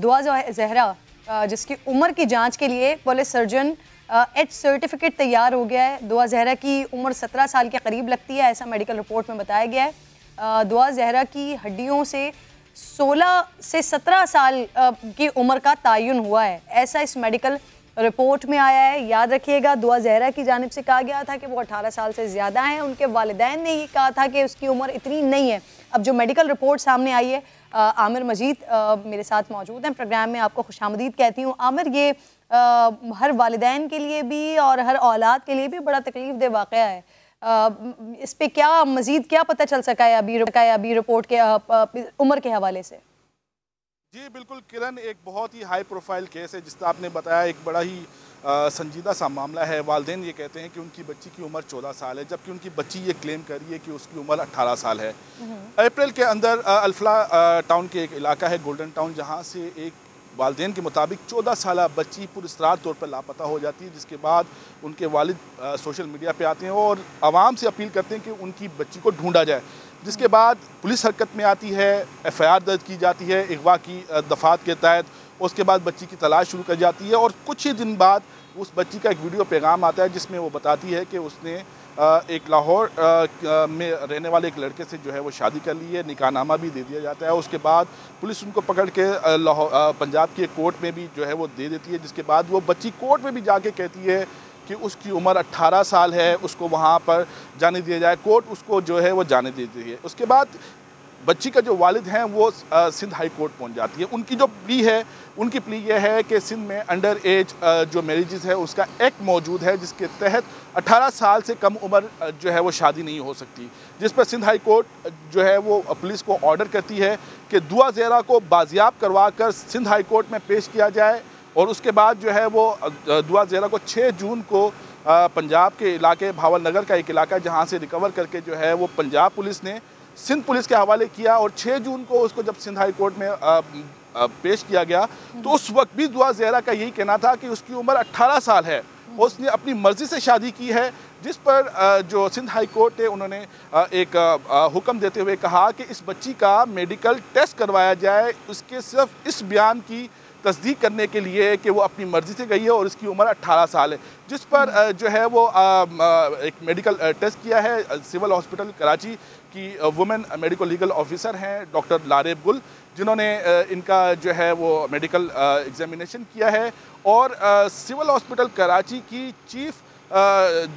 दुआ जहरा जिसकी उम्र की जांच के लिए पुलिस सर्जन एच सर्टिफिकेट तैयार हो गया है। दुआ जहरा की उम्र 17 साल के करीब लगती है, ऐसा मेडिकल रिपोर्ट में बताया गया है। दुआ जहरा की हड्डियों से 16 से 17 साल की उम्र का तयन हुआ है, ऐसा इस मेडिकल रिपोर्ट में आया है। याद रखिएगा, दुआ जहरा की जानिब से कहा गया था कि वो 18 साल से ज़्यादा हैं। उनके वालिदैन ने ये कहा था कि उसकी उम्र इतनी नहीं है। अब जो मेडिकल रिपोर्ट सामने आई है, आमिर मजीद मेरे साथ मौजूद हैं प्रोग्राम में, आपको खुशामदीद कहती हूँ। आमिर, ये हर वालिदैन के लिए भी और हर औलाद के लिए भी बड़ा तकलीफ दे वाक़या है। इस पे क्या मजीद क्या पता चल सका है अभी रिपोर्ट के उम्र के हवाले से? जी बिल्कुल किरण, एक बहुत ही हाई प्रोफाइल केस है जिसका आपने बताया, एक बड़ा ही संजीदा सा मामला है। वालिदैन ये कहते हैं कि उनकी बच्ची की उम्र 14 साल है, जबकि उनकी बच्ची ये क्लेम कर रही है कि उसकी उम्र 18 साल है। अप्रैल के अंदर अल्फला टाउन के एक इलाका है गोल्डन टाउन, जहाँ से एक वालिदैन के मुताबिक 14 साल बच्ची पुरस्रार तौर पर लापता हो जाती है, जिसके बाद उनके वालिद सोशल मीडिया पे आते हैं और आवाम से अपील करते हैं कि उनकी बच्ची को ढूंढा जाए। जिसके बाद पुलिस हरकत में आती है, FIR दर्ज की जाती है अगवा की दफ़ात के तहत। उसके बाद बच्ची की तलाश शुरू कर जाती है और कुछ ही दिन बाद उस बच्ची का एक वीडियो पैगाम आता है जिसमें वो बताती है कि उसने एक लाहौर में रहने वाले एक लड़के से जो है वो शादी कर ली है, निकाहनामा भी दे दिया जाता है। उसके बाद पुलिस उनको पकड़ के पंजाब की एक कोर्ट में भी जो है वो दे देती है, जिसके बाद वो बच्ची कोर्ट में भी जाके कहती है कि उसकी उम्र 18 साल है, उसको वहाँ पर जाने दिया जाए। कोर्ट उसको जो है वो जाने देती है। उसके बाद बच्ची का जो वालिद हैं वो सिंध हाई कोर्ट पहुँच जाती है। उनकी जो प्ली है, उनकी प्ली ये है कि सिंध में अंडर एज जो मैरिजेस है उसका एक्ट मौजूद है, जिसके तहत 18 साल से कम उम्र जो है वो शादी नहीं हो सकती। जिस पर सिंध हाई कोर्ट जो है वो पुलिस को ऑर्डर करती है कि दुआ जहरा को बाजियाब करवा कर सिंध हाई कोर्ट में पेश किया जाए। और उसके बाद जो है वो दुआ जहरा को 6 जून को पंजाब के इलाके भावल नगर का एक इलाका जहाँ से रिकवर करके जो है वो पंजाब पुलिस ने सिंध पुलिस के हवाले किया। और 6 जून को उसको जब सिंध हाई कोर्ट में पेश किया गया तो उस वक्त भी दुआ जहरा का यही कहना था कि उसकी उम्र 18 साल है, उसने अपनी मर्ज़ी से शादी की है। जिस पर जो सिंध हाई कोर्ट है उन्होंने एक हुक्म देते हुए कहा कि इस बच्ची का मेडिकल टेस्ट करवाया जाए, उसके सिर्फ इस बयान की तस्दीक करने के लिए कि वो अपनी मर्ज़ी से गई है और इसकी उम्र 18 साल है। जिस पर जो है वो एक मेडिकल टेस्ट किया है। सिविल हॉस्पिटल कराची की वुमेन मेडिकल लीगल ऑफिसर हैं डॉक्टर लारेब गुल, जिन्होंने इनका जो है वो मेडिकल एग्जामिनेशन किया है। और सिविल हॉस्पिटल कराची की चीफ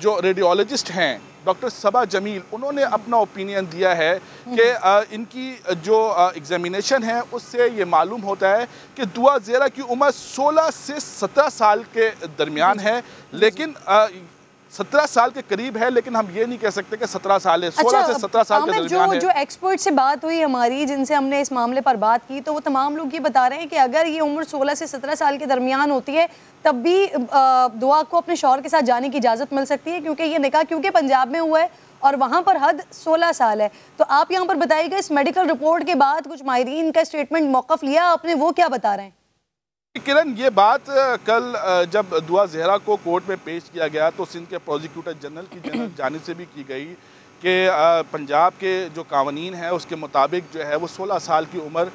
जो रेडियोलॉजिस्ट हैं डॉक्टर सबा जमील, उन्होंने अपना ओपिनियन दिया है कि इनकी जो एग्जामिनेशन है उससे ये मालूम होता है कि दुआ जहरा की उम्र 16 से 17 साल के दरमियान है, लेकिन 17 साल के करीब है, लेकिन हम ये नहीं कह सकते कि 17 साल है। 16 से 17 साल के दरमियान है। जो एक्सपर्ट से बात हुई हमारी, जिनसे हमने इस मामले पर बात की, तो वो तमाम लोग ये बता रहे हैं कि अगर ये उम्र 16 से 17 साल के दरमियान होती है तब भी दुआ को अपने शौहर के साथ जाने की इजाज़त मिल सकती है, क्योंकि ये निकाह क्योंकि पंजाब में हुआ है और वहाँ पर हद 16 साल है। तो आप यहाँ पर बताइएगा, इस मेडिकल रिपोर्ट के बाद कुछ माहिरीन का स्टेटमेंट मौक़िफ़ लिया आपने, वो क्या बता रहे हैं? किरण, ये बात कल जब दुआ जहरा को कोर्ट में पेश किया गया तो सिंध के प्रोसिक्यूटर जनरल की जानिब से भी की गई कि पंजाब के जो कानून है उसके मुताबिक जो है वो 16 साल की उम्र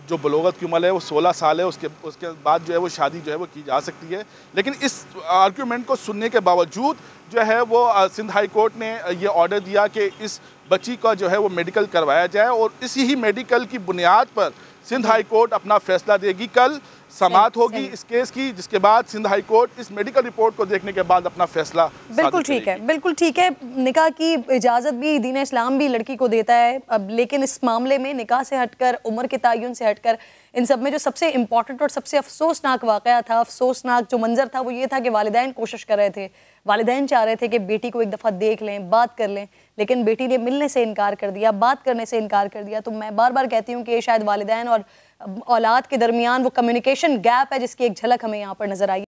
जो बलोगत की उम्र है वो 16 साल है। उसके बाद जो है वो शादी जो है वो की जा सकती है। लेकिन इस आर्ग्यूमेंट को सुनने के बावजूद जो है वो सिंध हाई कोर्ट ने ये ऑर्डर दिया कि इस बच्ची का जो है वो मेडिकल करवाया जाए और इसी ही मेडिकल की बुनियाद पर सिंध हाई कोर्ट अपना फैसला देगी। कल समाअत होगी इस केस की, जिसके बाद सिंध हाई कोर्ट इस मेडिकल रिपोर्ट को देखने के बाद अपना फैसला बिल्कुल ठीक है, बिल्कुल ठीक है। निकाह की इजाज़त भी दीन इस्लाम भी लड़की को देता है। अब लेकिन इस मामले में निकाह से हटकर, उम्र के तयन से हटकर, इन सब में जो सबसे इम्पॉर्टेंट और सबसे अफसोसनाक वाक़या था, अफसोसनाक जो मंजर था, वो ये था कि वालिदैन कोशिश कर रहे थे, वालिदैन चाह रहे थे कि बेटी को एक दफ़ा देख लें, बात कर लें, लेकिन बेटी ने मिलने से इनकार कर दिया, बात करने से इनकार कर दिया। तो मैं बार बार कहती हूँ कि ये शायद वालिदैन और औलाद के दरमियान वो कम्युनिकेशन गैप है, जिसकी एक झलक हमें यहाँ पर नज़र आई।